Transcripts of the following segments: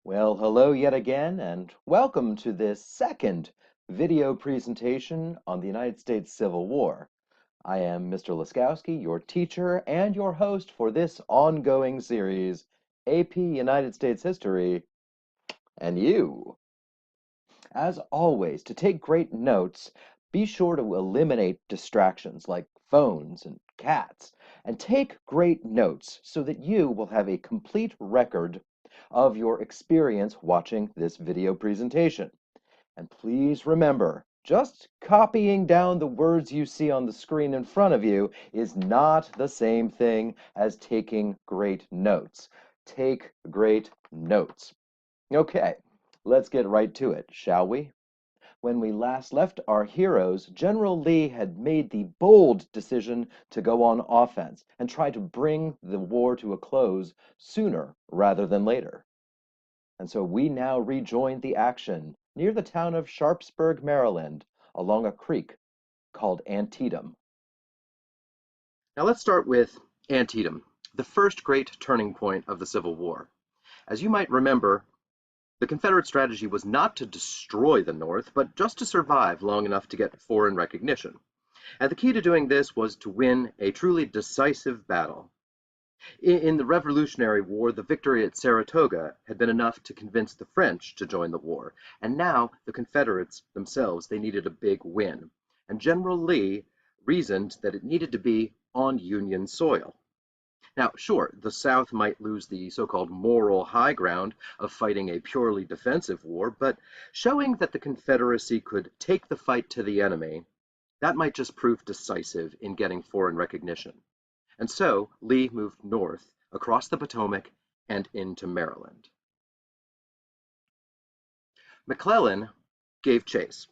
Well, hello yet again, and welcome to this second video presentation on the United States Civil War. I am Mr. Laskowski, your teacher and your host for this ongoing series, AP United States History, and you. As always, to take great notes, be sure to eliminate distractions like phones and cats, and take great notes so that you will have a complete record of your experience watching this video presentation. And please remember, just copying down the words you see on the screen in front of you is not the same thing as taking great notes. Take great notes. Okay, let's get right to it, shall we? When we last left our heroes, General Lee had made the bold decision to go on offense and try to bring the war to a close sooner rather than later. And so we now rejoined the action near the town of Sharpsburg, Maryland, along a creek called Antietam. Now let's start with Antietam, the first great turning point of the Civil War. As you might remember, the Confederate strategy was not to destroy the North, but just to survive long enough to get foreign recognition. And the key to doing this was to win a truly decisive battle. In the Revolutionary War, the victory at Saratoga had been enough to convince the French to join the war, and now the Confederates themselves, they needed a big win. And General Lee reasoned that it needed to be on Union soil. Now, sure, the South might lose the so-called moral high ground of fighting a purely defensive war, but showing that the Confederacy could take the fight to the enemy, that might just prove decisive in getting foreign recognition. And so Lee moved north across the Potomac and into Maryland. McClellan gave chase,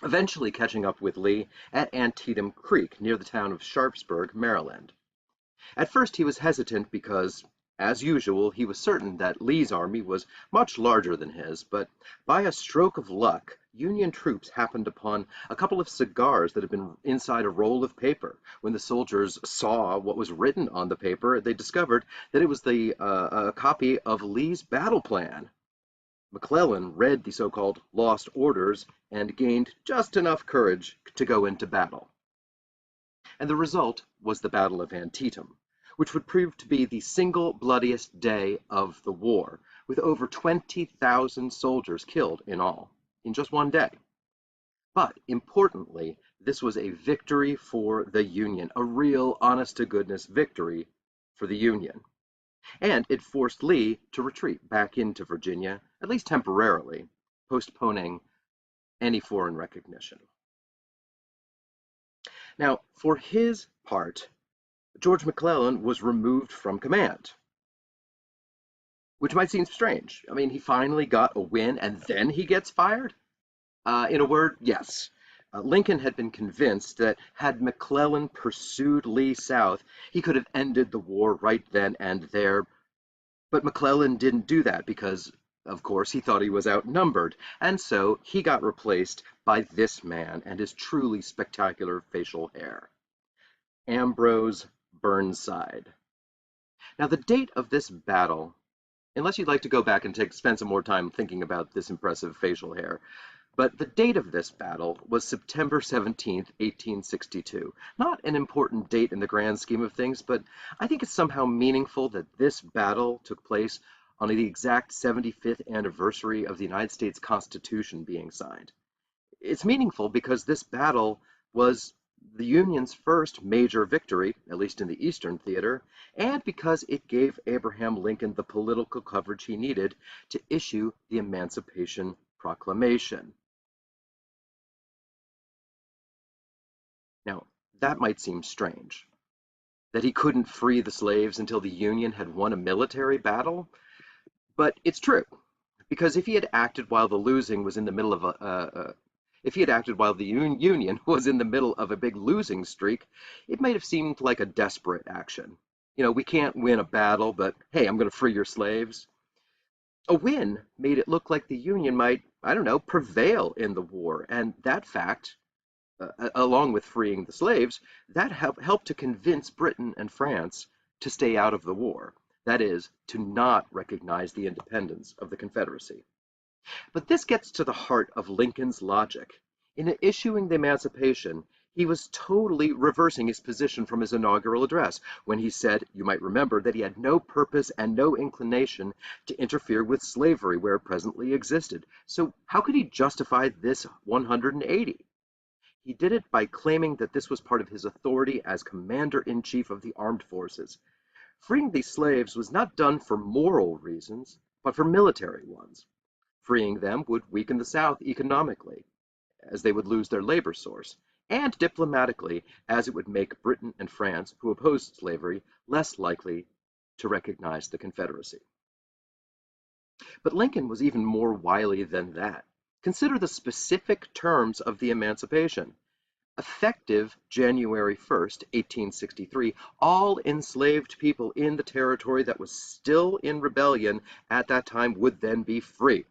eventually catching up with Lee at Antietam Creek near the town of Sharpsburg, Maryland. At first he was hesitant because, as usual, he was certain that Lee's army was much larger than his, but by a stroke of luck, Union troops happened upon a couple of cigars that had been inside a roll of paper. When the soldiers saw what was written on the paper, they discovered that it was a copy of Lee's battle plan. McClellan read the so-called lost orders and gained just enough courage to go into battle. And the result was the Battle of Antietam, which would prove to be the single bloodiest day of the war, with over 20,000 soldiers killed in all, in just one day. But importantly, this was a victory for the Union, a real honest-to-goodness victory for the Union. And it forced Lee to retreat back into Virginia, at least temporarily, postponing any foreign recognition. Now, for his part, George McClellan was removed from command, which might seem strange. I mean, he finally got a win and then he gets fired? In a word, yes. Lincoln had been convinced that had McClellan pursued Lee south, he could have ended the war right then and there. But McClellan didn't do that because, of course, he thought he was outnumbered, and so he got replaced by this man and his truly spectacular facial hair. Ambrose Burnside. Now, the date of this battle, unless you'd like to go back and spend some more time thinking about this impressive facial hair, but the date of this battle was September 17th, 1862. Not an important date in the grand scheme of things, but I think it's somehow meaningful that this battle took place on the exact 75th anniversary of the United States Constitution being signed. It's meaningful because this battle was the Union's first major victory, at least in the Eastern Theater, and because it gave Abraham Lincoln the political coverage he needed to issue the Emancipation Proclamation. Now, that might seem strange, that he couldn't free the slaves until the Union had won a military battle, but it's true, because if he had acted while the losing was in the middle of if he had acted while the Union was in the middle of a big losing streak, it might have seemed like a desperate action. You know, we can't win a battle, but hey, I'm going to free your slaves. A win made it look like the Union might, I don't know, prevail in the war, and that fact, along with freeing the slaves, that helped to convince Britain and France to stay out of the war. that is, to not recognize the independence of the Confederacy. But this gets to the heart of Lincoln's logic. In issuing the Emancipation, he was totally reversing his position from his inaugural address when he said, you might remember, that he had no purpose and no inclination to interfere with slavery where it presently existed. So how could he justify this 180? He did it by claiming that this was part of his authority as commander-in-chief of the armed forces. Freeing these slaves was not done for moral reasons, but for military ones. Freeing them would weaken the South economically, as they would lose their labor source, and diplomatically, as it would make Britain and France, who opposed slavery, less likely to recognize the Confederacy. But Lincoln was even more wily than that. Consider the specific terms of the Emancipation. Effective January 1st, 1863, all enslaved people in the territory that was still in rebellion at that time would then be free.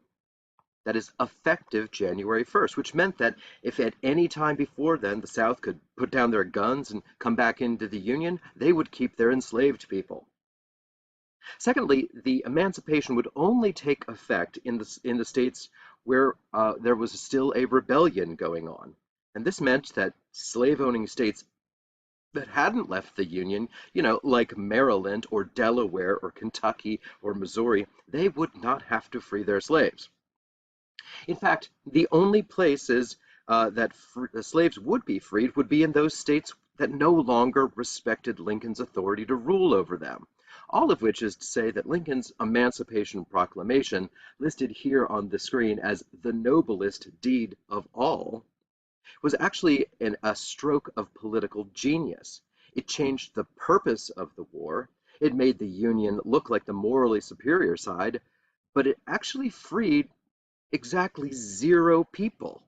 That is effective January 1st, which meant that if at any time before then the South could put down their guns and come back into the Union, they would keep their enslaved people. Secondly, the emancipation would only take effect in the states where there was still a rebellion going on. And this meant that slave-owning states that hadn't left the Union, like Maryland or Delaware or Kentucky or Missouri, they would not have to free their slaves. In fact, the only places that the slaves would be freed would be in those states that no longer respected Lincoln's authority to rule over them. All of which is to say that Lincoln's Emancipation Proclamation, listed here on the screen as the noblest deed of all, was actually a stroke of political genius. It changed the purpose of the war, it made the Union look like the morally superior side, but it actually freed exactly 0 people.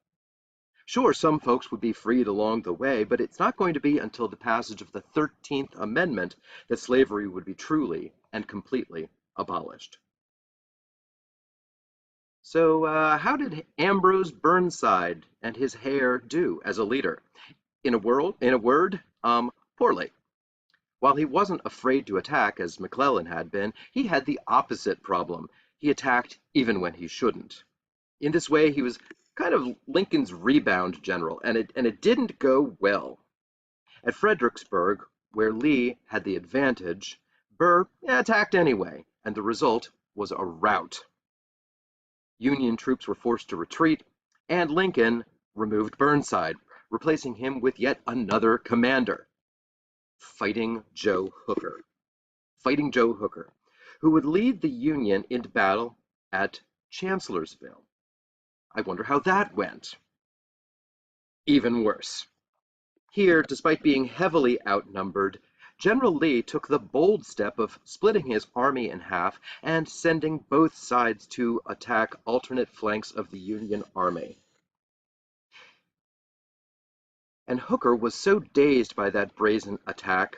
Sure, some folks would be freed along the way, but it's not going to be until the passage of the 13th Amendment that slavery would be truly and completely abolished. So how did Ambrose Burnside and his hair do as a leader? In a word, poorly. While he wasn't afraid to attack, as McClellan had been, he had the opposite problem. He attacked even when he shouldn't. In this way, he was kind of Lincoln's rebound general, and it didn't go well. At Fredericksburg, where Lee had the advantage, Burr attacked anyway, and the result was a rout. Union troops were forced to retreat, and Lincoln removed Burnside, replacing him with yet another commander, Fighting Joe Hooker. Fighting Joe Hooker, who would lead the Union into battle at Chancellorsville. I wonder how that went. Even worse. Here, despite being heavily outnumbered, General Lee took the bold step of splitting his army in half and sending both sides to attack alternate flanks of the Union army. And Hooker was so dazed by that brazen attack,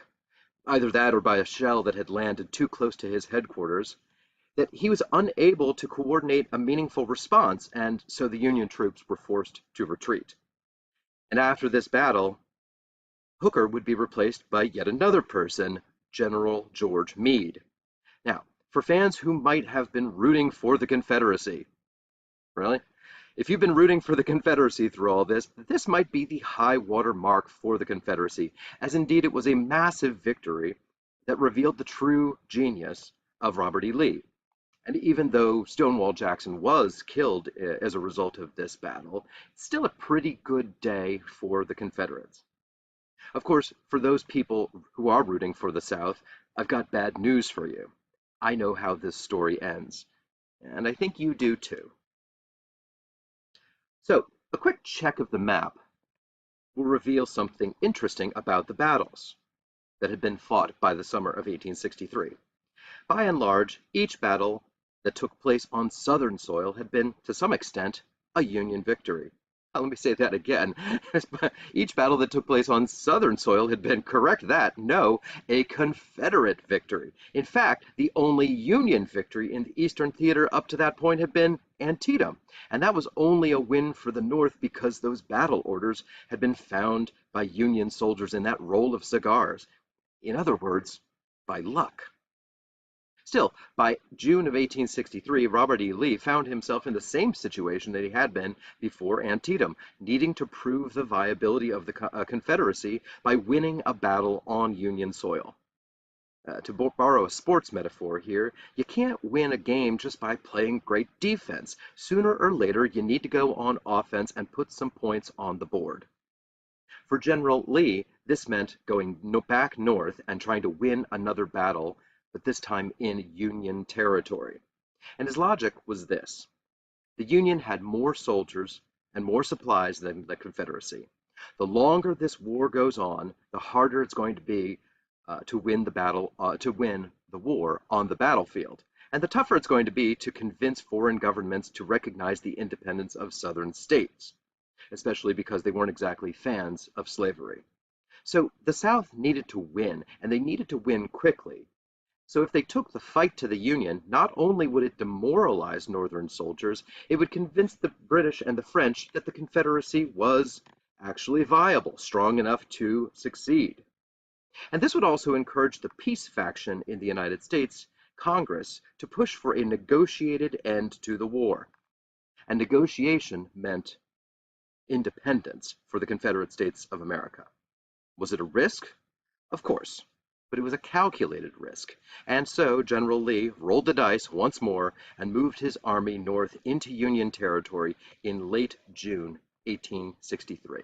either that or by a shell that had landed too close to his headquarters, that he was unable to coordinate a meaningful response, and so the Union troops were forced to retreat. And after this battle, Hooker would be replaced by yet another person, General George Meade. Now, for fans who might have been rooting for the Confederacy, really? If you've been rooting for the Confederacy through all this, this might be the high water mark for the Confederacy, as indeed it was a massive victory that revealed the true genius of Robert E. Lee. And even though Stonewall Jackson was killed as a result of this battle, it's still a pretty good day for the Confederates. Of course, for those people who are rooting for the South, I've got bad news for you. I know how this story ends, and I think you do too. So, a quick check of the map will reveal something interesting about the battles that had been fought by the summer of 1863. By and large, each battle that took place on Southern soil had been, to some extent, a Union victory. Let me say that again. Each battle that took place on Southern soil had been, correct that, no, a Confederate victory. In fact, the only Union victory in the Eastern Theater up to that point had been Antietam, and that was only a win for the North because those battle orders had been found by Union soldiers in that roll of cigars. In other words, by luck. Still, by June of 1863, Robert E. Lee found himself in the same situation that he had been before Antietam, needing to prove the viability of the Confederacy by winning a battle on Union soil. To borrow a sports metaphor here, you can't win a game just by playing great defense. Sooner or later, you need to go on offense and put some points on the board. For General Lee, this meant going back north and trying to win another battle, but this time in Union territory. And his logic was this: the Union had more soldiers and more supplies than the Confederacy. The longer this war goes on, the harder it's going to be to win the war on the battlefield, and the tougher it's going to be to convince foreign governments to recognize the independence of southern states, especially because they weren't exactly fans of slavery. So the South needed to win, and they needed to win quickly. So if they took the fight to the Union, not only would it demoralize Northern soldiers, it would convince the British and the French that the Confederacy was actually viable, strong enough to succeed. And this would also encourage the peace faction in the United States Congress to push for a negotiated end to the war. And negotiation meant independence for the Confederate States of America. Was it a risk? Of course, but it was a calculated risk. And so General Lee rolled the dice once more and moved his army north into Union territory in late June 1863.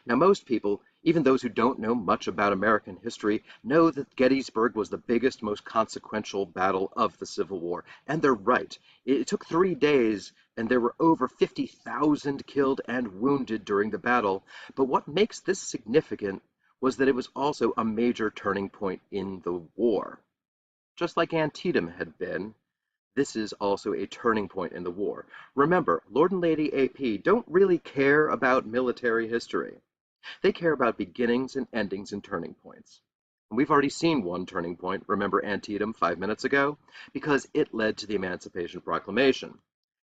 Now, most people, even those who don't know much about American history, know that Gettysburg was the biggest, most consequential battle of the Civil War. And they're right. It took 3 days, and there were over 50,000 killed and wounded during the battle. But what makes this significant was that it was also a major turning point in the war. Just like Antietam had been, this is also a turning point in the war. Remember, Lord and Lady AP don't really care about military history. They care about beginnings and endings and turning points. And we've already seen one turning point, remember Antietam 5 minutes ago? Because it led to the Emancipation Proclamation.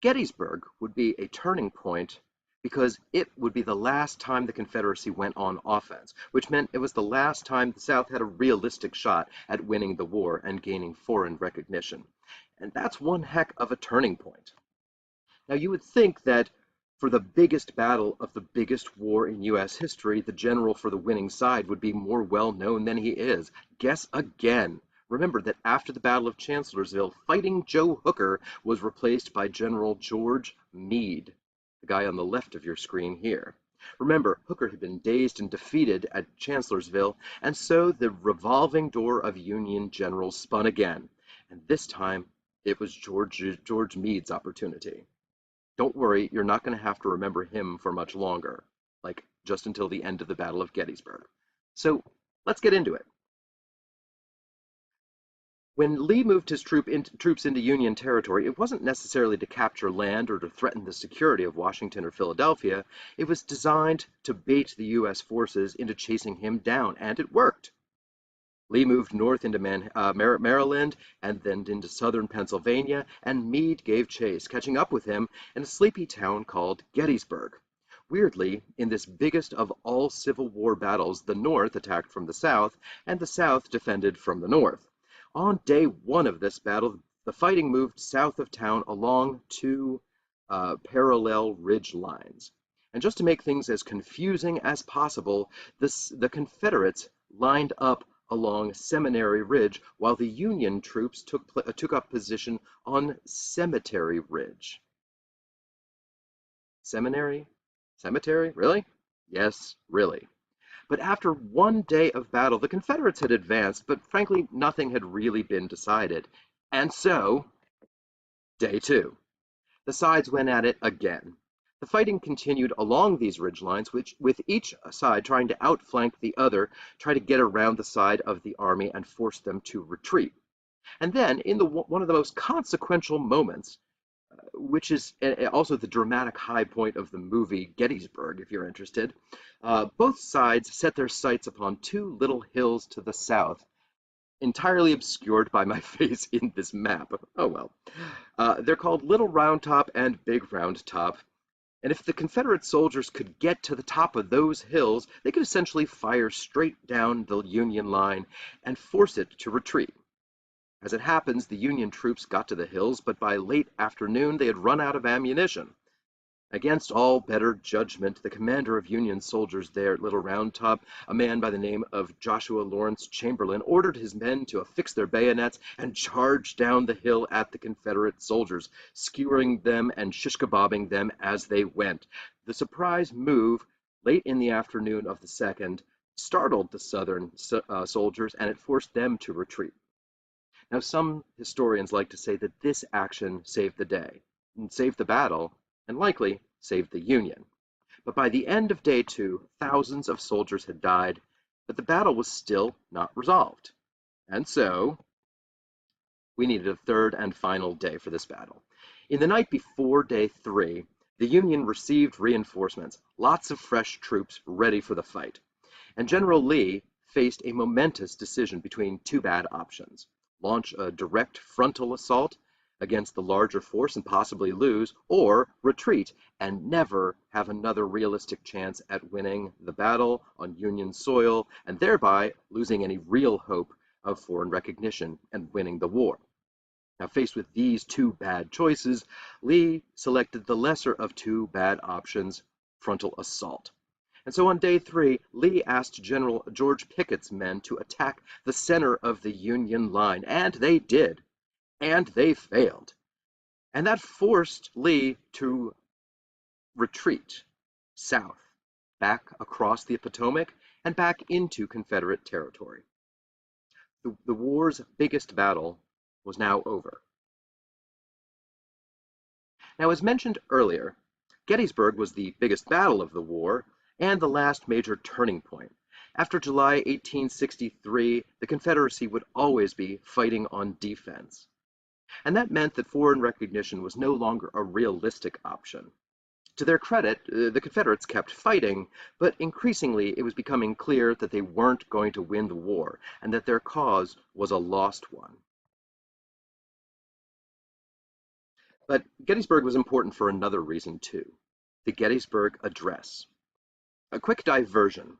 Gettysburg would be a turning point because it would be the last time the Confederacy went on offense, which meant it was the last time the South had a realistic shot at winning the war and gaining foreign recognition. And that's one heck of a turning point. Now, you would think that for the biggest battle of the biggest war in U.S. history, the general for the winning side would be more well known than he is. Guess again. Remember that after the Battle of Chancellorsville, Fighting Joe Hooker was replaced by General George Meade, the guy on the left of your screen here. Remember, Hooker had been dazed and defeated at Chancellorsville, and so the revolving door of Union generals spun again. And this time, it was George Meade's opportunity. Don't worry, you're not going to have to remember him for much longer, like just until the end of the Battle of Gettysburg. So let's get into it. When Lee moved his troops into Union territory, it wasn't necessarily to capture land or to threaten the security of Washington or Philadelphia. It was designed to bait the U.S. forces into chasing him down, and it worked. Lee moved north into Maryland and then into southern Pennsylvania, and Meade gave chase, catching up with him in a sleepy town called Gettysburg. Weirdly, in this biggest of all Civil War battles, the North attacked from the South, and the South defended from the North. On day one of this battle, the fighting moved south of town along two parallel ridge lines. And just to make things as confusing as possible, the Confederates lined up along Seminary Ridge, while the Union troops took up position on Cemetery Ridge. Seminary? Cemetery? Really? Yes, really. But after 1 day of battle, the Confederates had advanced, but frankly, nothing had really been decided. And so, day 2. The sides went at it again. The fighting continued along these ridgelines, with each side trying to outflank the other, try to get around the side of the army and force them to retreat. And then, in one of the most consequential moments, which is also the dramatic high point of the movie Gettysburg, if you're interested, both sides set their sights upon two little hills to the south, entirely obscured by my face in this map. Oh well. They're called Little Round Top and Big Round Top. And if the Confederate soldiers could get to the top of those hills, they could essentially fire straight down the Union line and force it to retreat. As it happens, the Union troops got to the hills, but by late afternoon they had run out of ammunition. Against all better judgment, the commander of Union soldiers there at Little Round Top, a man by the name of Joshua Lawrence Chamberlain, ordered his men to affix their bayonets and charge down the hill at the Confederate soldiers, skewering them and shish-kebabbing them as they went. The surprise move, late in the afternoon of the 2nd, startled the Southern soldiers, and it forced them to retreat. Now, some historians like to say that this action saved the day, and saved the battle, and likely saved the Union. But by the end of day 2, thousands of soldiers had died, but the battle was still not resolved. And so, we needed a third and final day for this battle. In the night before day 3, the Union received reinforcements, lots of fresh troops ready for the fight. And General Lee faced a momentous decision between two bad options: launch a direct frontal assault against the larger force and possibly lose, or retreat and never have another realistic chance at winning the battle on Union soil, and thereby losing any real hope of foreign recognition and winning the war. Now, faced with these two bad choices, Lee selected the lesser of two bad options, frontal assault. And so on day 3, Lee asked General George Pickett's men to attack the center of the Union line, and they did. And they failed. And that forced Lee to retreat south, back across the Potomac, and back into Confederate territory. The war's biggest battle was now over. Now, as mentioned earlier, Gettysburg was the biggest battle of the war and the last major turning point. After July 1863, the Confederacy would always be fighting on defense. And that meant that foreign recognition was no longer a realistic option. To their credit, the Confederates kept fighting, but increasingly it was becoming clear that they weren't going to win the war, and that their cause was a lost one. But Gettysburg was important for another reason too: the Gettysburg Address. A quick diversion.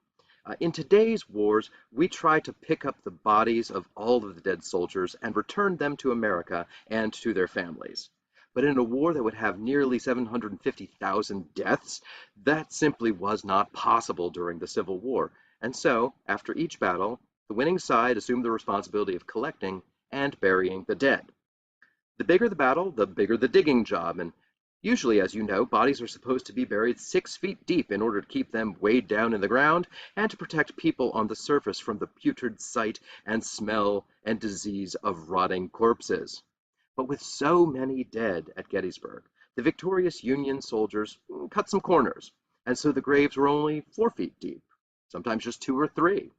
In today's wars, we try to pick up the bodies of all of the dead soldiers and return them to America and to their families. But in a war that would have nearly 750,000 deaths, that simply was not possible during the Civil War. And so, after each battle, the winning side assumed the responsibility of collecting and burying the dead. The bigger the battle, the bigger the digging job, and usually, as you know, bodies are supposed to be buried 6 feet deep in order to keep them weighed down in the ground and to protect people on the surface from the putrid sight and smell and disease of rotting corpses. But with so many dead at Gettysburg, the victorious Union soldiers cut some corners, and so the graves were only 4 feet deep, sometimes just 2 or 3,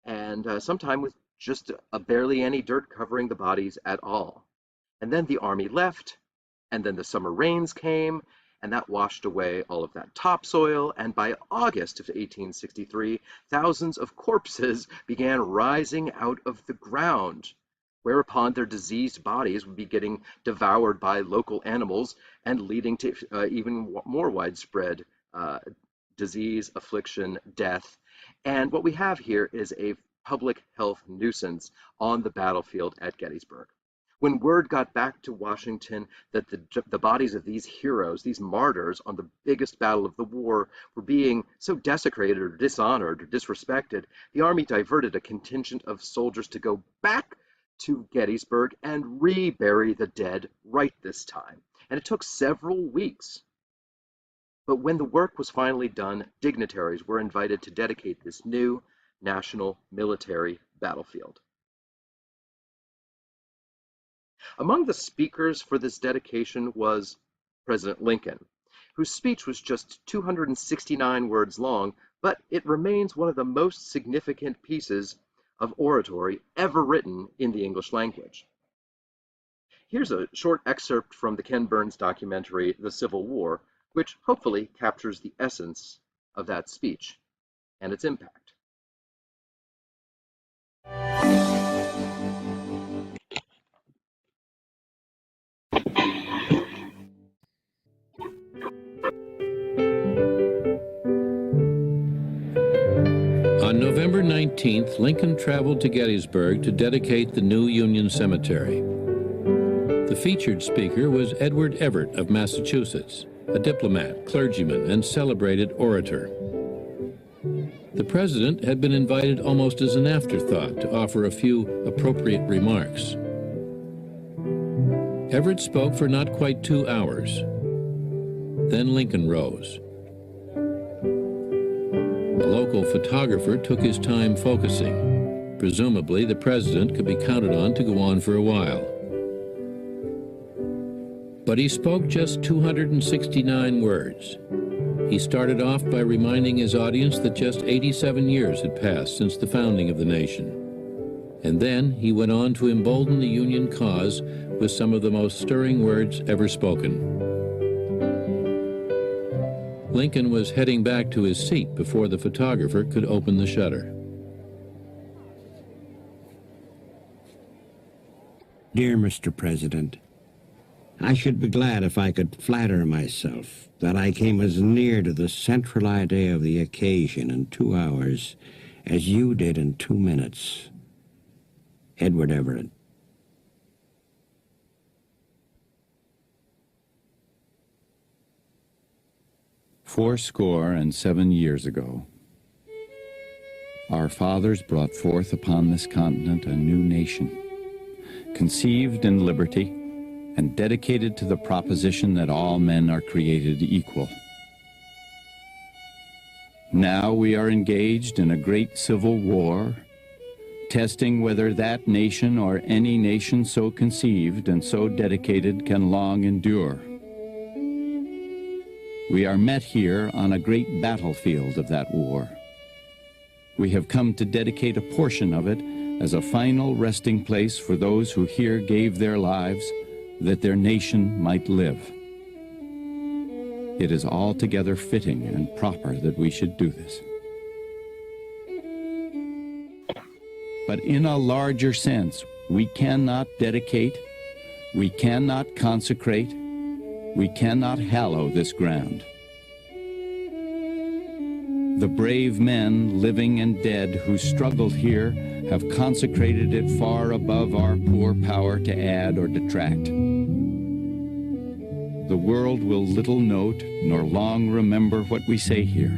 and sometimes with just barely any dirt covering the bodies at all. And then the army left, and then the summer rains came, and that washed away all of that topsoil, and by August of 1863, thousands of corpses began rising out of the ground, whereupon their diseased bodies would be getting devoured by local animals and leading to even more widespread disease, affliction, death. And what we have here is a public health nuisance on the battlefield at Gettysburg. When word got back to Washington that the bodies of these heroes, these martyrs on the biggest battle of the war, were being so desecrated or dishonored or disrespected, the Army diverted a contingent of soldiers to go back to Gettysburg and rebury the dead right this time. And it took several weeks. But when the work was finally done, dignitaries were invited to dedicate this new national military battlefield. Among the speakers for this dedication was President Lincoln, whose speech was just 269 words long, but it remains one of the most significant pieces of oratory ever written in the English language. Here's a short excerpt from the Ken Burns documentary, The Civil War, which hopefully captures the essence of that speech and its impact. November 19th, Lincoln traveled to Gettysburg to dedicate the new Union Cemetery. The featured speaker was Edward Everett of Massachusetts, a diplomat, clergyman, and celebrated orator. The president had been invited almost as an afterthought to offer a few appropriate remarks. Everett spoke for not quite 2 hours. Then Lincoln rose. A local photographer took his time focusing. Presumably, the president could be counted on to go on for a while. But he spoke just 269 words. He started off by reminding his audience that just 87 years had passed since the founding of the nation. And then he went on to embolden the Union cause with some of the most stirring words ever spoken. Lincoln was heading back to his seat before the photographer could open the shutter. Dear Mr. President, I should be glad if I could flatter myself that I came as near to the central idea of the occasion in 2 hours as you did in 2 minutes. Edward Everett. Fourscore and 7 years ago, our fathers brought forth upon this continent a new nation, conceived in liberty and dedicated to the proposition that all men are created equal. Now we are engaged in a great civil war, testing whether that nation or any nation so conceived and so dedicated can long endure. We are met here on a great battlefield of that war. We have come to dedicate a portion of it as a final resting place for those who here gave their lives that their nation might live. It is altogether fitting and proper that we should do this. But in a larger sense, we cannot dedicate, we cannot consecrate, we cannot hallow this ground. The brave men, living and dead, who struggled here have consecrated it far above our poor power to add or detract. The world will little note nor long remember what we say here,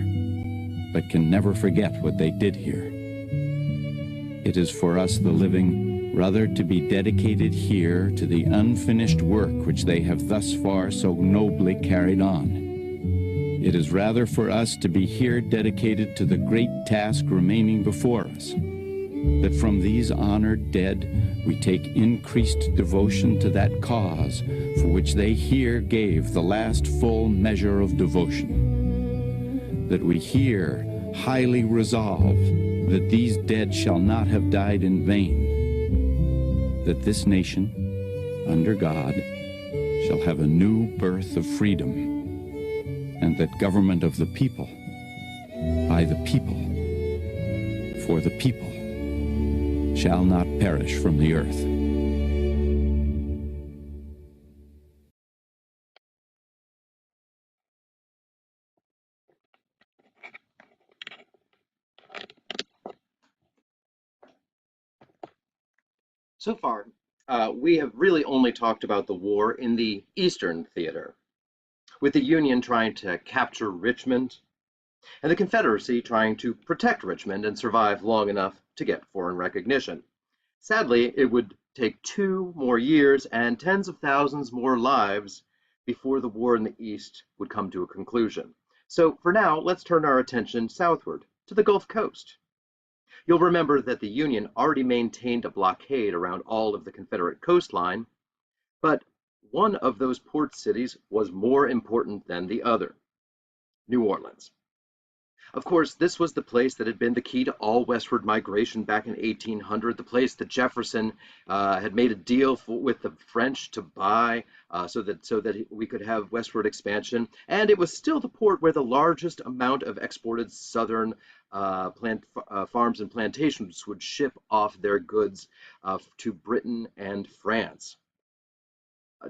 but can never forget what they did here. It is for us, the living, rather to be dedicated here to the unfinished work which they have thus far so nobly carried on. It is rather for us to be here dedicated to the great task remaining before us, that from these honored dead we take increased devotion to that cause for which they here gave the last full measure of devotion, that we here highly resolve that these dead shall not have died in vain, that this nation, under God, shall have a new birth of freedom, and that government of the people, by the people, for the people, shall not perish from the earth. So far, we have really only talked about the war in the Eastern Theater, with the Union trying to capture Richmond and the Confederacy trying to protect Richmond and survive long enough to get foreign recognition. Sadly, it would take 2 more years and tens of thousands more lives before the war in the East would come to a conclusion. So for now, let's turn our attention southward to the Gulf Coast. You'll remember that the Union already maintained a blockade around all of the Confederate coastline, but one of those port cities was more important than the other: New Orleans. Of course, this was the place that had been the key to all westward migration back in 1800, the place that Jefferson had made a deal with the French to buy so that we could have westward expansion. And it was still the port where the largest amount of exported southern farms and plantations would ship off their goods to Britain and France.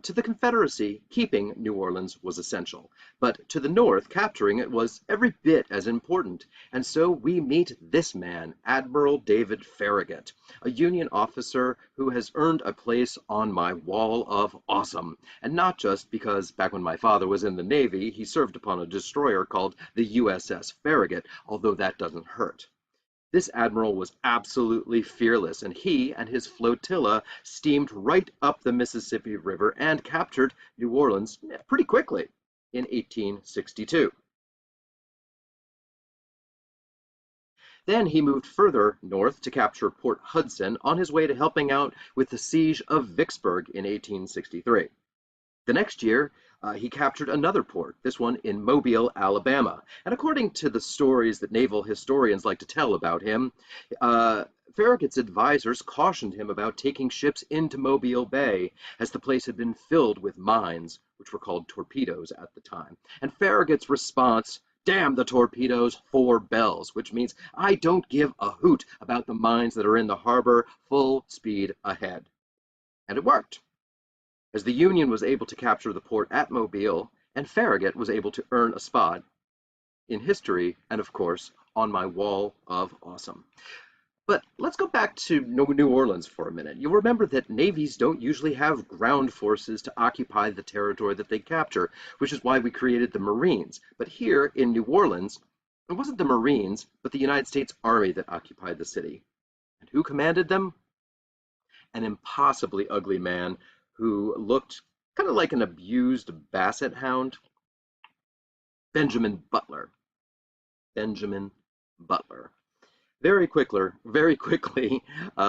To the Confederacy, keeping New Orleans was essential, but to the North, capturing it was every bit as important. And so we meet this man, Admiral David Farragut, a Union officer who has earned a place on my wall of awesome. And not just because back when my father was in the Navy, he served upon a destroyer called the USS Farragut, although that doesn't hurt. This admiral was absolutely fearless, and he and his flotilla steamed right up the Mississippi River and captured New Orleans pretty quickly in 1862. Then he moved further north to capture Port Hudson on his way to helping out with the siege of Vicksburg in 1863. The next year, he captured another port, this one in Mobile, Alabama. And according to the stories that naval historians like to tell about him, Farragut's advisors cautioned him about taking ships into Mobile Bay, as the place had been filled with mines, which were called torpedoes at the time. And Farragut's response, "Damn the torpedoes, 4 bells," which means I don't give a hoot about the mines that are in the harbor, full speed ahead. And it worked, as the Union was able to capture the port at Mobile, and Farragut was able to earn a spot in history and, of course, on my wall of awesome. But let's go back to New Orleans for a minute. You'll remember that navies don't usually have ground forces to occupy the territory that they capture, which is why we created the Marines. But here in New Orleans, it wasn't the Marines, but the United States Army that occupied the city. And who commanded them? An impossibly ugly man who looked kind of like an abused basset hound. Benjamin Butler. Benjamin Butler. Very quickly,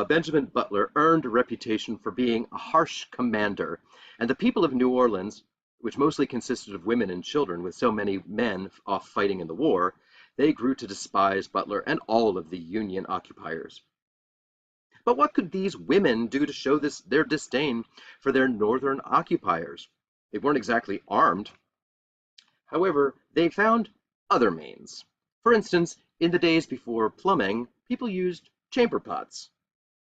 Benjamin Butler earned a reputation for being a harsh commander, and the people of New Orleans, which mostly consisted of women and children with so many men off fighting in the war, they grew to despise Butler and all of the Union occupiers. But what could these women do to show their disdain for their northern occupiers? They weren't exactly armed. However, they found other means. For instance, in the days before plumbing, people used chamber pots.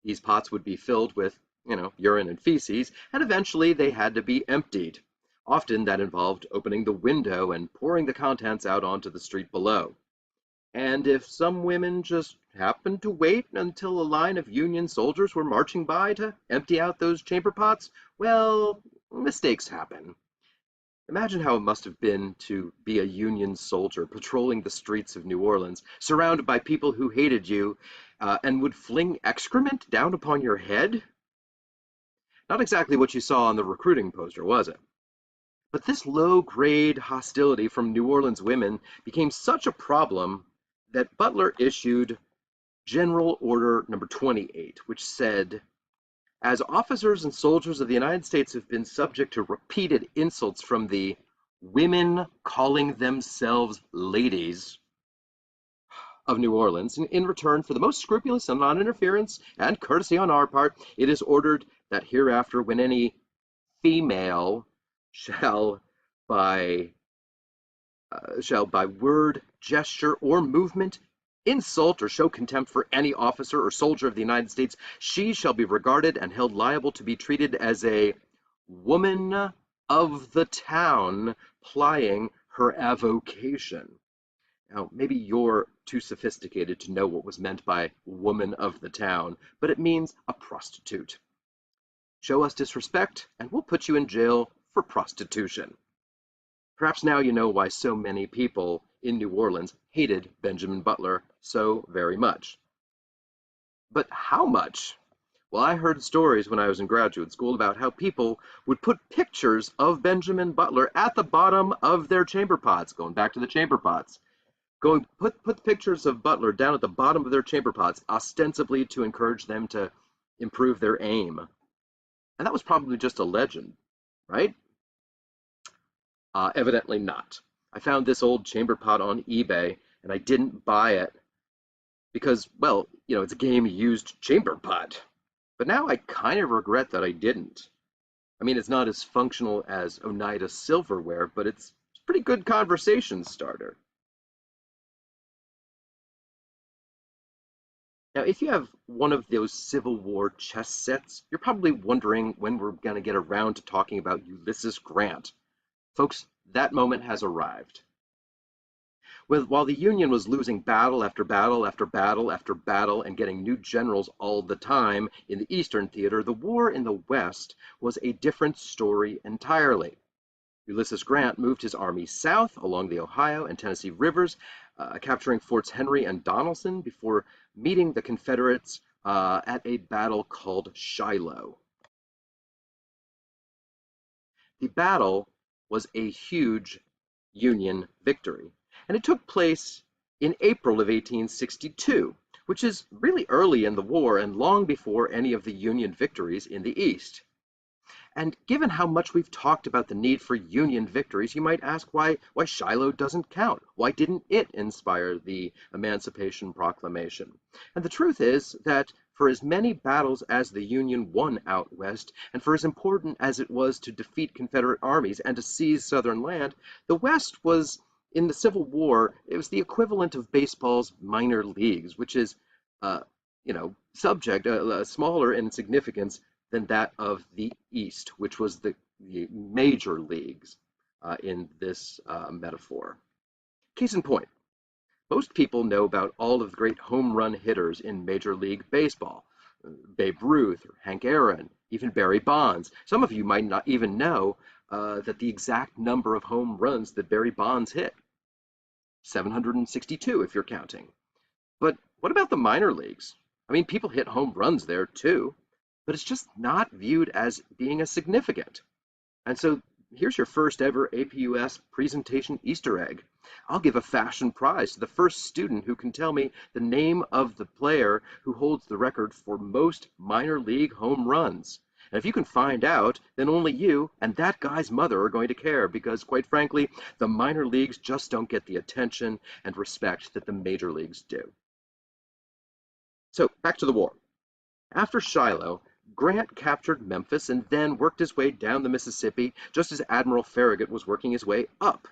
These pots would be filled with, urine and feces, and eventually they had to be emptied. Often that involved opening the window and pouring the contents out onto the street below. And if some women just happened to wait until a line of Union soldiers were marching by to empty out those chamber pots, well, mistakes happen. Imagine how it must have been to be a Union soldier patrolling the streets of New Orleans, surrounded by people who hated you and would fling excrement down upon your head. Not exactly what you saw on the recruiting poster, was it? But this low-grade hostility from New Orleans women became such a problem that Butler issued General Order Number 28, which said, "As officers and soldiers of the United States have been subject to repeated insults from the women calling themselves ladies of New Orleans, in return for the most scrupulous and non-interference and courtesy on our part, it is ordered that hereafter when any female shall by word, gesture, or movement insult or show contempt for any officer or soldier of the United States, she shall be regarded and held liable to be treated as a woman of the town plying her avocation." Now, maybe you're too sophisticated to know what was meant by woman of the town, but it means a prostitute. Show us disrespect, and we'll put you in jail for prostitution. Perhaps now you know why so many people in New Orleans hated Benjamin Butler so very much. But how much? Well, I heard stories when I was in graduate school about how people would put pictures of Benjamin Butler at the bottom of their chamber pots, going back to the chamber pots. Put pictures of Butler down at the bottom of their chamber pots, ostensibly to encourage them to improve their aim. And that was probably just a legend, right? Evidently not. I found this old chamber pot on eBay, and I didn't buy it because, well, it's a game-used chamber pot. But now I kind of regret that I didn't. I mean, it's not as functional as Oneida silverware, but it's a pretty good conversation starter. Now, if you have one of those Civil War chess sets, you're probably wondering when we're going to get around to talking about Ulysses Grant. Folks, that moment has arrived. While the Union was losing battle after battle after battle after battle and getting new generals all the time in the Eastern theater, the war in the West was a different story entirely. Ulysses Grant moved his army south along the Ohio and Tennessee rivers, capturing Forts Henry and Donelson before meeting the Confederates at a battle called Shiloh. The battle was a huge Union victory, and it took place in April of 1862, which is really early in the war and long before any of the Union victories in the East. And given how much we've talked about the need for Union victories, you might ask why Shiloh doesn't count. Why didn't it inspire the Emancipation Proclamation? And the truth is that for as many battles as the Union won out west, and for as important as it was to defeat Confederate armies and to seize Southern land, the West was, in the Civil War, it was the equivalent of baseball's minor leagues, which is, smaller in significance than that of the East, which was the major leagues in this metaphor. Case in point, most people know about all of the great home run hitters in Major League Baseball. Babe Ruth, or Hank Aaron, even Barry Bonds. Some of you might not even know that the exact number of home runs that Barry Bonds hit. 762 if you're counting. But what about the minor leagues? I mean, people hit home runs there too, but it's just not viewed as being as significant. And so here's your first ever APUS presentation Easter egg. I'll give a fashion prize to the first student who can tell me the name of the player who holds the record for most minor league home runs. And if you can find out, then only you and that guy's mother are going to care because, quite frankly, the minor leagues just don't get the attention and respect that the major leagues do. So back to the war. After Shiloh, Grant captured Memphis and then worked his way down the Mississippi just as Admiral Farragut was working his way up.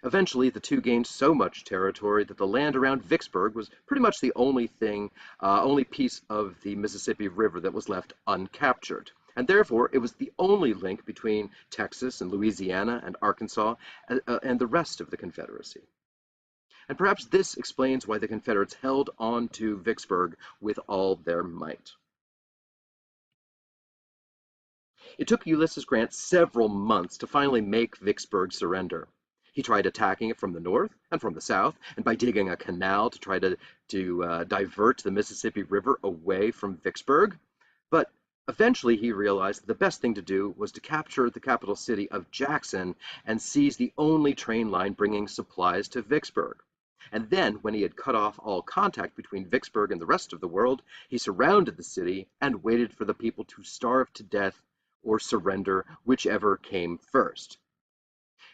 Eventually, the two gained so much territory that the land around Vicksburg was pretty much the only piece of the Mississippi River that was left uncaptured. And therefore, it was the only link between Texas and Louisiana and Arkansas and the rest of the Confederacy. And perhaps this explains why the Confederates held on to Vicksburg with all their might. It took Ulysses Grant several months to finally make Vicksburg surrender. He tried attacking it from the north and from the south, and by digging a canal to try to divert the Mississippi River away from Vicksburg. But eventually he realized that the best thing to do was to capture the capital city of Jackson and seize the only train line bringing supplies to Vicksburg. And then, when he had cut off all contact between Vicksburg and the rest of the world, he surrounded the city and waited for the people to starve to death or surrender, whichever came first.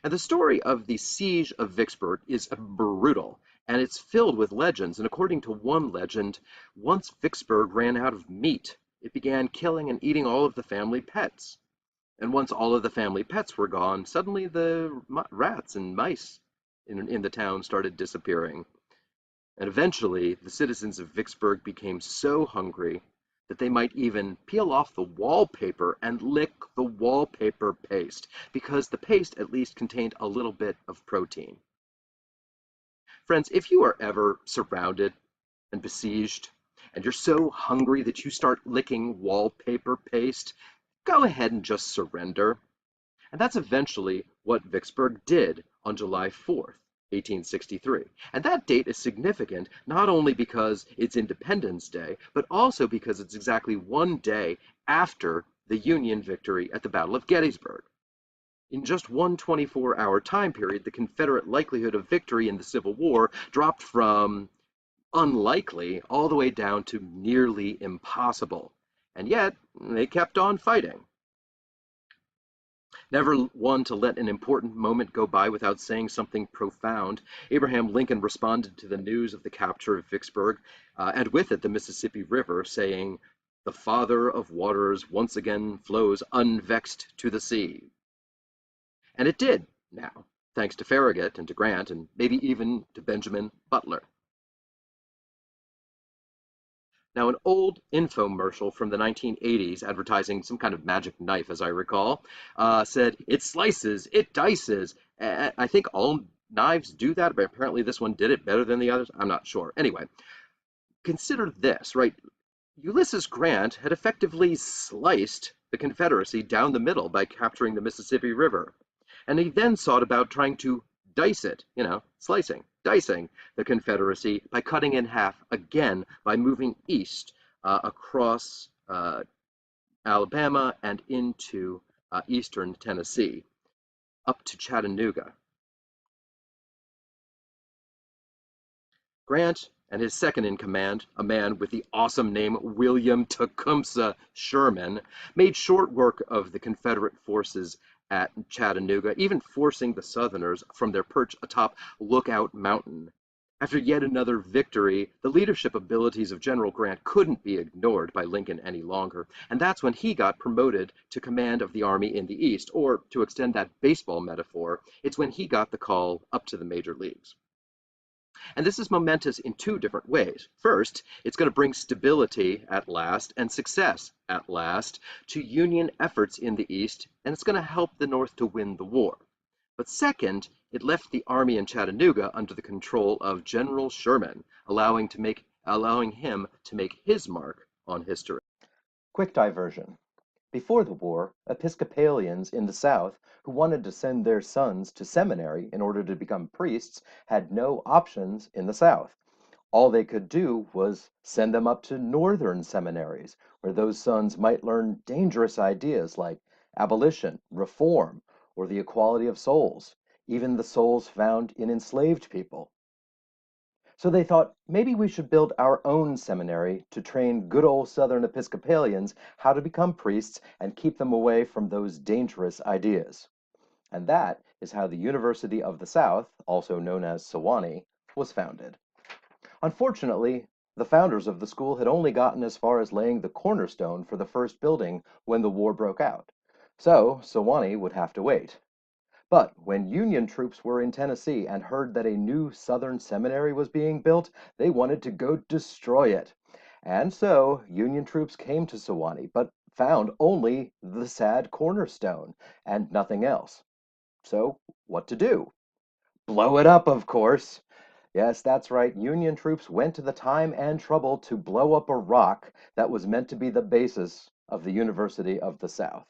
And the story of the siege of Vicksburg is brutal, and it's filled with legends. And according to one legend, once Vicksburg ran out of meat, it began killing and eating all of the family pets. And once all of the family pets were gone, suddenly the rats and mice in the town started disappearing. And eventually, the citizens of Vicksburg became so hungry that they might even peel off the wallpaper and lick the wallpaper paste, because the paste at least contained a little bit of protein. Friends, if you are ever surrounded and besieged, and you're so hungry that you start licking wallpaper paste, go ahead and just surrender. And that's eventually what Vicksburg did on July 4th. 1863. And that date is significant not only because it's Independence Day, but also because it's exactly one day after the Union victory at the Battle of Gettysburg. In just one 24-hour time period, the Confederate likelihood of victory in the Civil War dropped from unlikely all the way down to nearly impossible. And yet, they kept on fighting. Never one to let an important moment go by without saying something profound, Abraham Lincoln responded to the news of the capture of Vicksburg, and with it the Mississippi River, saying, "The Father of waters once again flows unvexed to the sea." And it did now, thanks to Farragut and to Grant, and maybe even to Benjamin Butler. Now, an old infomercial from the 1980s advertising some kind of magic knife, as I recall, said, "It slices, it dices." I think all knives do that, but apparently this one did it better than the others. I'm not sure. Anyway, consider this, right? Ulysses Grant had effectively sliced the Confederacy down the middle by capturing the Mississippi River. And he then sought about trying to dice it, slicing, dicing the Confederacy by cutting in half again by moving east across Alabama and into eastern Tennessee up to Chattanooga. Grant and his second in command, a man with the awesome name William Tecumseh Sherman, made short work of the Confederate forces at Chattanooga, even forcing the Southerners from their perch atop Lookout Mountain. After yet another victory, the leadership abilities of General Grant couldn't be ignored by Lincoln any longer, and that's when he got promoted to command of the army in the East, or to extend that baseball metaphor, it's when he got the call up to the major leagues. And this is momentous in two different ways. First, it's going to bring stability at last and success at last to Union efforts in the East, and it's going to help the North to win the war. But second, it left the army in Chattanooga under the control of General Sherman, allowing him to make his mark on history. Quick diversion. Before the war, Episcopalians in the South who wanted to send their sons to seminary in order to become priests had no options in the South. All they could do was send them up to northern seminaries, where those sons might learn dangerous ideas like abolition, reform, or the equality of souls, even the souls found in enslaved people. So they thought, maybe we should build our own seminary to train good old Southern Episcopalians how to become priests and keep them away from those dangerous ideas. And that is how the University of the South, also known as Sewanee, was founded. Unfortunately, the founders of the school had only gotten as far as laying the cornerstone for the first building when the war broke out. So Sewanee would have to wait. But when Union troops were in Tennessee and heard that a new Southern seminary was being built, they wanted to go destroy it. And so Union troops came to Sewanee, but found only the sad cornerstone and nothing else. So what to do? Blow it up, of course. Yes, that's right. Union troops went to the time and trouble to blow up a rock that was meant to be the basis of the University of the South.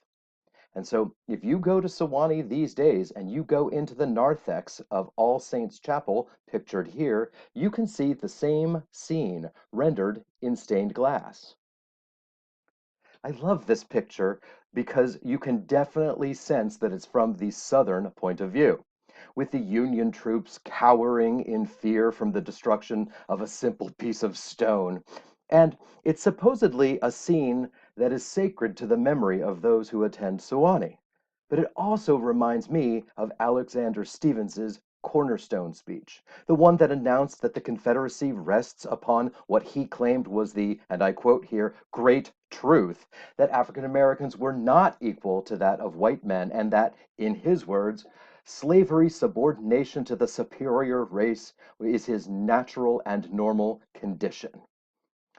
And so if you go to Sewanee these days and you go into the narthex of All Saints Chapel, pictured here, you can see the same scene rendered in stained glass. I love this picture because you can definitely sense that it's from the Southern point of view, with the Union troops cowering in fear from the destruction of a simple piece of stone. And it's supposedly a scene that is sacred to the memory of those who attend Sewanee. But it also reminds me of Alexander Stephens's cornerstone speech, the one that announced that the Confederacy rests upon what he claimed was the, and I quote here, great truth, that African Americans were not equal to that of white men, and that, in his words, slavery's subordination to the superior race is his natural and normal condition.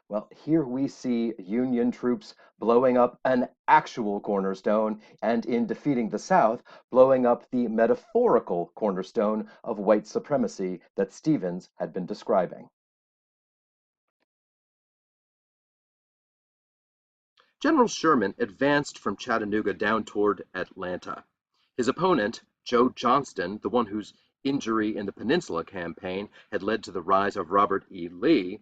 Well, here we see Union troops blowing up an actual cornerstone, and in defeating the South, blowing up the metaphorical cornerstone of white supremacy that Stephens had been describing. General Sherman advanced from Chattanooga down toward Atlanta. His opponent, Joe Johnston, the one whose injury in the Peninsula Campaign had led to the rise of Robert E. Lee,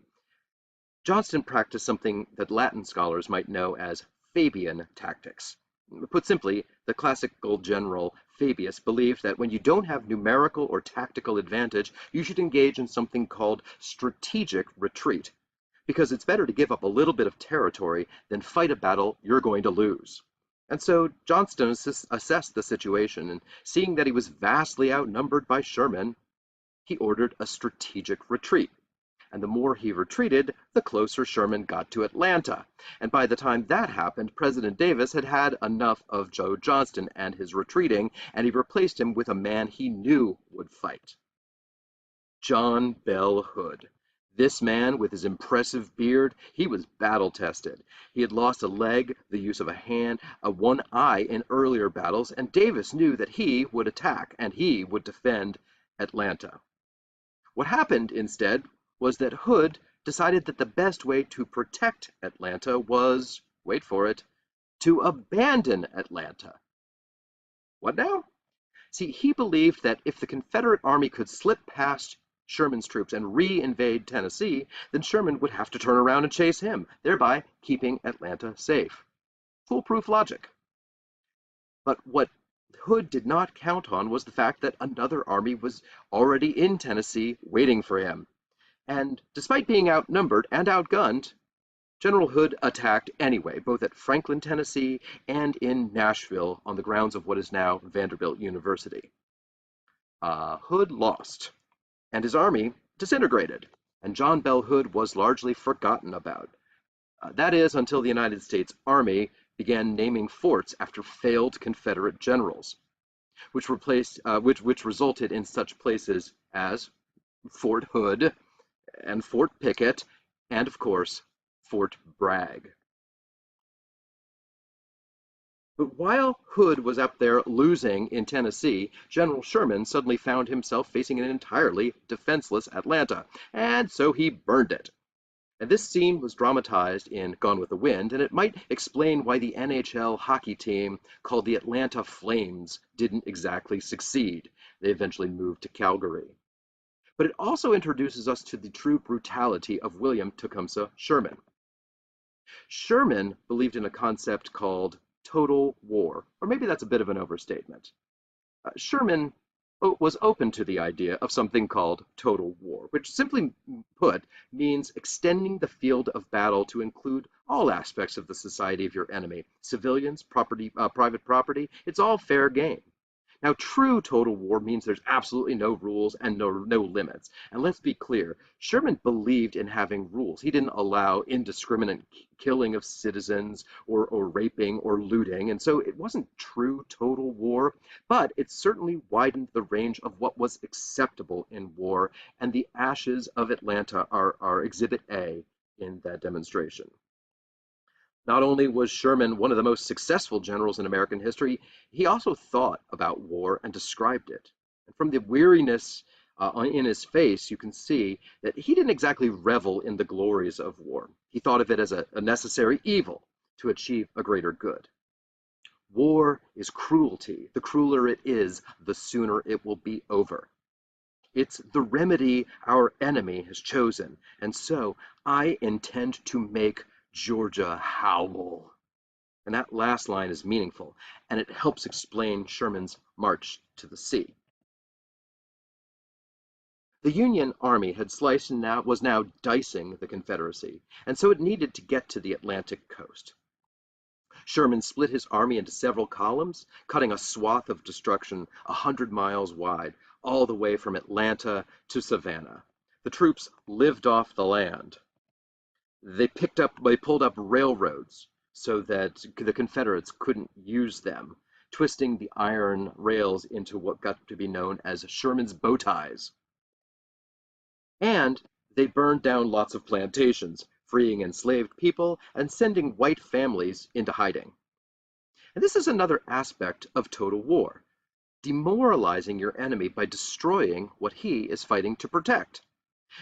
Johnston practiced something that Latin scholars might know as Fabian tactics. Put simply, the classical general Fabius believed that when you don't have numerical or tactical advantage, you should engage in something called strategic retreat, because it's better to give up a little bit of territory than fight a battle you're going to lose. And so Johnston assessed the situation, and seeing that he was vastly outnumbered by Sherman, he ordered a strategic retreat. And the more he retreated, the closer Sherman got to Atlanta. And by the time that happened, President Davis had had enough of Joe Johnston and his retreating, and he replaced him with a man he knew would fight. John Bell Hood, This man, with his impressive beard, he was battle-tested. He had lost a leg, the use of a hand, one eye in earlier battles, and Davis knew that he would attack and he would defend Atlanta. What happened instead was that Hood decided that the best way to protect Atlanta was, wait for it, to abandon Atlanta. What now? See, he believed that if the Confederate Army could slip past Sherman's troops and re-invade Tennessee, then Sherman would have to turn around and chase him, thereby keeping Atlanta safe. Foolproof logic. But what Hood did not count on was the fact that another army was already in Tennessee waiting for him. And despite being outnumbered and outgunned, General Hood attacked anyway, both at Franklin, Tennessee, and in Nashville on the grounds of what is now Vanderbilt University. Hood lost, and his army disintegrated, and John Bell Hood was largely forgotten about. That is, until the United States Army began naming forts after failed Confederate generals, which resulted in such places as Fort Hood and Fort Pickett, and of course, Fort Bragg. But while Hood was up there losing in Tennessee, General Sherman suddenly found himself facing an entirely defenseless Atlanta, and so he burned it. And this scene was dramatized in Gone with the Wind, and it might explain why the NHL hockey team called the Atlanta Flames didn't exactly succeed. They eventually moved to Calgary. But it also introduces us to the true brutality of William Tecumseh Sherman. Sherman believed in a concept called total war, or maybe that's a bit of an overstatement. Sherman was open to the idea of something called total war, which simply put means extending the field of battle to include all aspects of the society of your enemy, civilians, private property. It's all fair game. Now, true total war means there's absolutely no rules and no limits. And let's be clear, Sherman believed in having rules. He didn't allow indiscriminate killing of citizens or raping or looting. And so it wasn't true total war, but it certainly widened the range of what was acceptable in war. And the ashes of Atlanta are Exhibit A in that demonstration. Not only was Sherman one of the most successful generals in American history, he also thought about war and described it. And from the weariness in his face, you can see that he didn't exactly revel in the glories of war. He thought of it as a necessary evil to achieve a greater good. War is cruelty. The crueler it is, the sooner it will be over. It's the remedy our enemy has chosen, and so I intend to make Georgia howl. And that last line is meaningful, and it helps explain Sherman's march to the sea. The Union Army had sliced and was now dicing the Confederacy, and so it needed to get to the Atlantic coast. Sherman split his army into several columns, cutting a swath of destruction 100 miles wide, all the way from Atlanta to Savannah. The troops lived off the land. They pulled up railroads so that the Confederates couldn't use them, twisting the iron rails into what got to be known as Sherman's bow ties. And they burned down lots of plantations, freeing enslaved people and sending white families into hiding. And this is another aspect of total war, demoralizing your enemy by destroying what he is fighting to protect.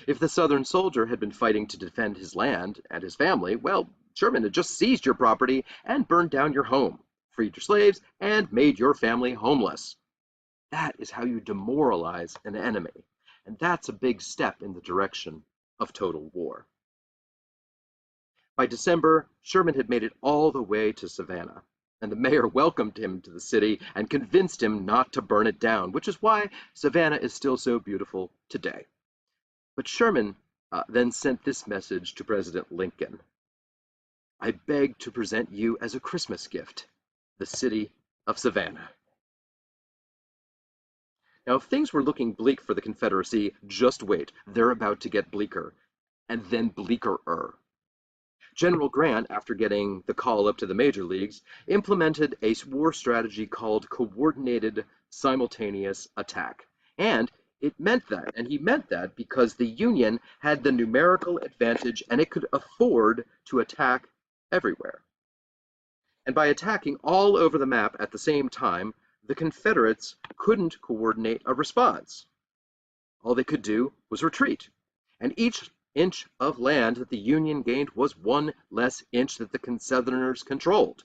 If the Southern soldier had been fighting to defend his land and his family, well, Sherman had just seized your property and burned down your home, freed your slaves, and made your family homeless. That is how you demoralize an enemy, and that's a big step in the direction of total war. By December, Sherman had made it all the way to Savannah, and the mayor welcomed him to the city and convinced him not to burn it down, which is why Savannah is still so beautiful today. But Sherman then sent this message to President Lincoln. I beg to present you as a Christmas gift, the city of Savannah. Now, if things were looking bleak for the Confederacy, just wait. They're about to get bleaker, and then bleaker-er. General Grant, after getting the call up to the major leagues, implemented a war strategy called coordinated simultaneous attack. And It meant that, and he meant that because the Union had the numerical advantage and it could afford to attack everywhere. And by attacking all over the map at the same time, the Confederates couldn't coordinate a response. All they could do was retreat, and each inch of land that the Union gained was one less inch that the Southerners controlled.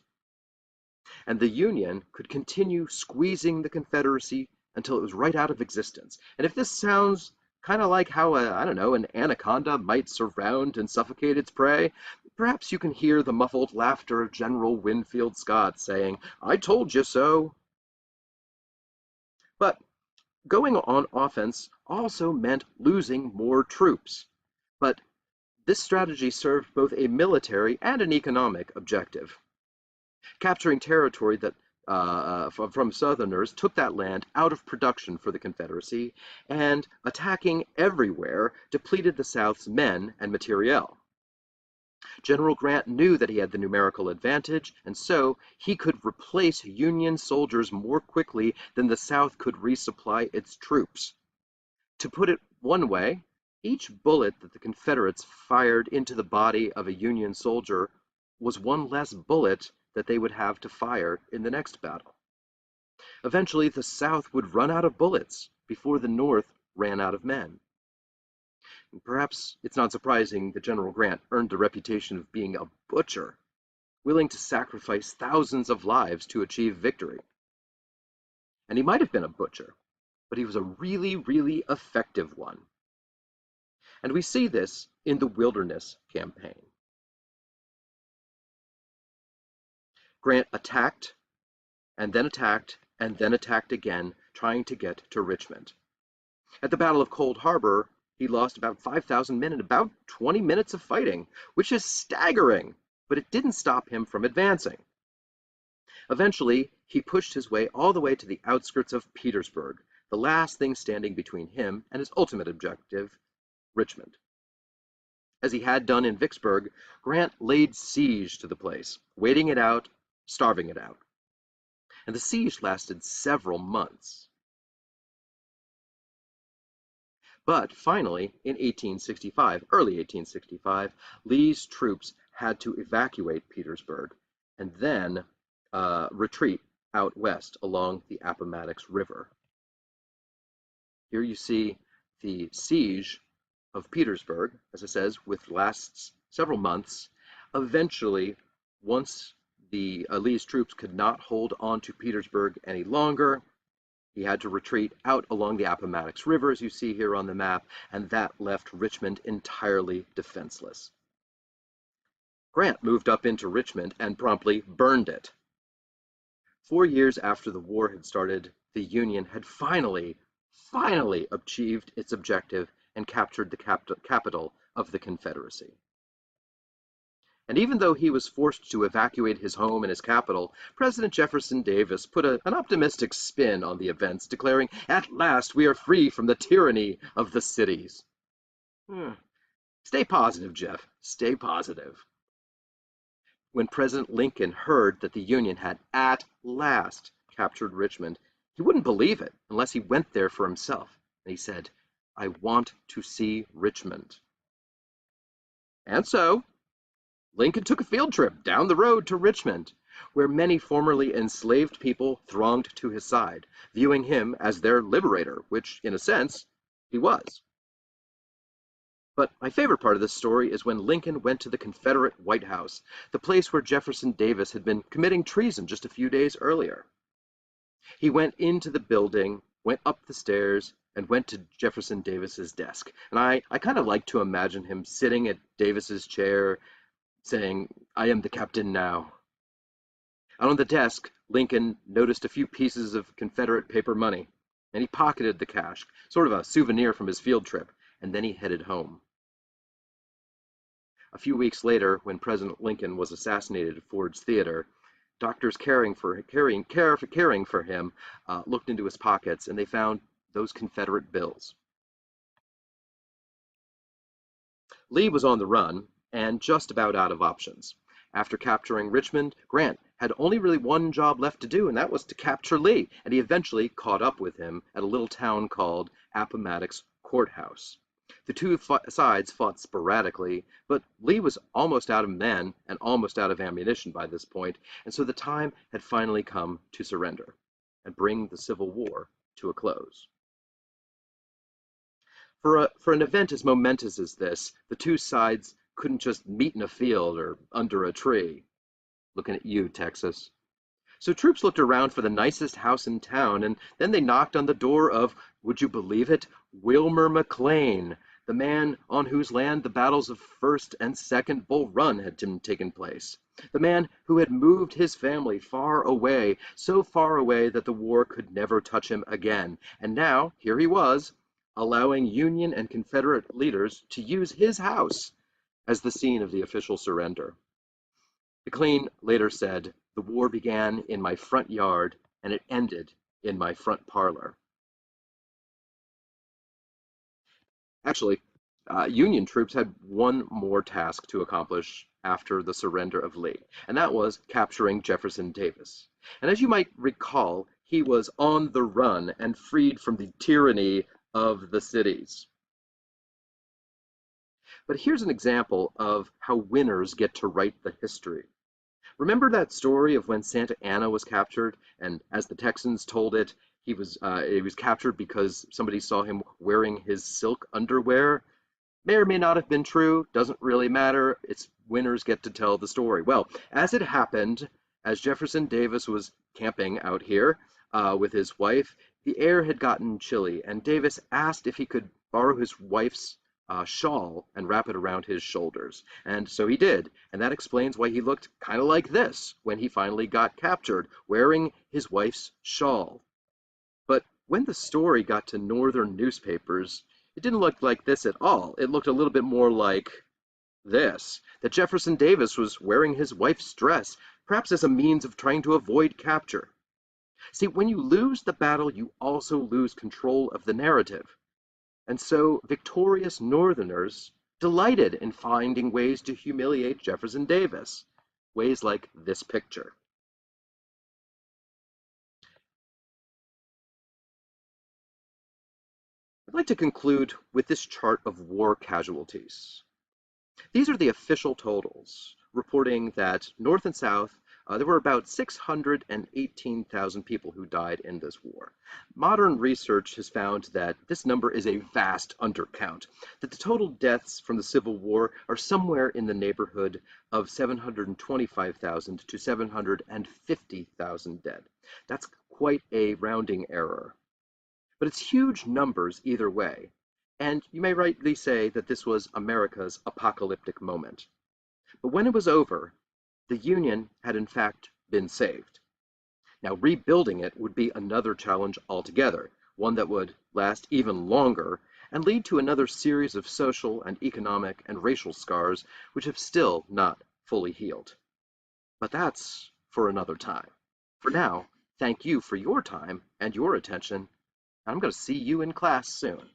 And the Union could continue squeezing the Confederacy until it was right out of existence. And if this sounds kind of like how, I don't know, an anaconda might surround and suffocate its prey, perhaps you can hear the muffled laughter of General Winfield Scott saying, "I told you so." But going on offense also meant losing more troops. But this strategy served both a military and an economic objective. Capturing territory that from Southerners took that land out of production for the Confederacy, and attacking everywhere depleted the South's men and materiel. General Grant knew that he had the numerical advantage, and so he could replace Union soldiers more quickly than the South could resupply its troops. To put it one way, each bullet that the Confederates fired into the body of a Union soldier was one less bullet that they would have to fire in the next battle. Eventually, the South would run out of bullets before the North ran out of men. And perhaps it's not surprising that General Grant earned the reputation of being a butcher, willing to sacrifice thousands of lives to achieve victory. And he might have been a butcher, but he was a really, really effective one. And we see this in the Wilderness Campaign. Grant attacked, and then attacked, and then attacked again, trying to get to Richmond. At the Battle of Cold Harbor, he lost about 5,000 men in about 20 minutes of fighting, which is staggering, but it didn't stop him from advancing. Eventually, he pushed his way all the way to the outskirts of Petersburg, the last thing standing between him and his ultimate objective, Richmond. As he had done in Vicksburg, Grant laid siege to the place, waiting it out, starving it out. And the siege lasted several months. But finally, in 1865, early 1865, Lee's troops had to evacuate Petersburg and then retreat out west along the Appomattox River. Here you see the siege of Petersburg, as it says, which lasts several months. Eventually, once the Lee's troops could not hold on to Petersburg any longer, he had to retreat out along the Appomattox River, as you see here on the map, and that left Richmond entirely defenseless. Grant moved up into Richmond and promptly burned it. 4 years after the war had started, the Union had finally achieved its objective and captured the capital of the Confederacy. And even though he was forced to evacuate his home and his capital, President Jefferson Davis put an optimistic spin on the events, declaring, "At last we are free from the tyranny of the cities." Stay positive, Jeff. Stay positive. When President Lincoln heard that the Union had at last captured Richmond, he wouldn't believe it unless he went there for himself. And he said, "I want to see Richmond." And so, Lincoln took a field trip down the road to Richmond, where many formerly enslaved people thronged to his side, viewing him as their liberator, which, in a sense, he was. But my favorite part of this story is when Lincoln went to the Confederate White House, the place where Jefferson Davis had been committing treason just a few days earlier. He went into the building, went up the stairs, and went to Jefferson Davis's desk. And I kind of like to imagine him sitting at Davis's chair, saying, "I am the captain now." And on the desk, Lincoln noticed a few pieces of Confederate paper money, and he pocketed the cash, sort of a souvenir from his field trip, and then he headed home. A few weeks later, when President Lincoln was assassinated at Ford's Theater, doctors caring for him looked into his pockets, and they found those Confederate bills. Lee was on the run, and just about out of options. After capturing Richmond, Grant had only really one job left to do, and that was to capture Lee, and he eventually caught up with him at a little town called Appomattox Courthouse. The two sides fought sporadically, but Lee was almost out of men and almost out of ammunition by this point, and so the time had finally come to surrender and bring the Civil War to a close. For an event as momentous as this, the two sides couldn't just meet in a field or under a tree. Looking at you, Texas. So troops looked around for the nicest house in town, and then they knocked on the door of, would you believe it, Wilmer McLean, the man on whose land the battles of First and Second Bull Run had taken place, the man who had moved his family far away, so far away that the war could never touch him again. And now, here he was, allowing Union and Confederate leaders to use his house as the scene of the official surrender. McLean later said, "The war began in my front yard and it ended in my front parlor." Actually, Union troops had one more task to accomplish after the surrender of Lee, and that was capturing Jefferson Davis. And as you might recall, he was on the run and freed from the tyranny of the cities. But here's an example of how winners get to write the history. Remember that story of when Santa Anna was captured, and as the Texans told it, he was captured because somebody saw him wearing his silk underwear? May or may not have been true, doesn't really matter. It's winners get to tell the story. Well, as it happened, as Jefferson Davis was camping out here with his wife, the air had gotten chilly, and Davis asked if he could borrow his wife's shawl and wrap it around his shoulders. And so he did, and that explains why he looked kind of like this when he finally got captured, wearing his wife's shawl. But when the story got to northern newspapers, it didn't look like this at all. It looked a little bit more like this, that Jefferson Davis was wearing his wife's dress, perhaps as a means of trying to avoid capture. See, when you lose the battle, you also lose control of the narrative. And so victorious Northerners delighted in finding ways to humiliate Jefferson Davis, ways like this picture. I'd like to conclude with this chart of war casualties. These are the official totals, reporting that North and South, there were about 618,000 people who died in this war. Modern research has found that this number is a vast undercount, that the total deaths from the Civil War are somewhere in the neighborhood of 725,000 to 750,000 dead. That's quite a rounding error. But it's huge numbers either way, and you may rightly say that this was America's apocalyptic moment. But when it was over, the Union had in fact been saved. Now, rebuilding it would be another challenge altogether, one that would last even longer and lead to another series of social and economic and racial scars which have still not fully healed. But that's for another time. For now, thank you for your time and your attention. I'm going to see you in class soon.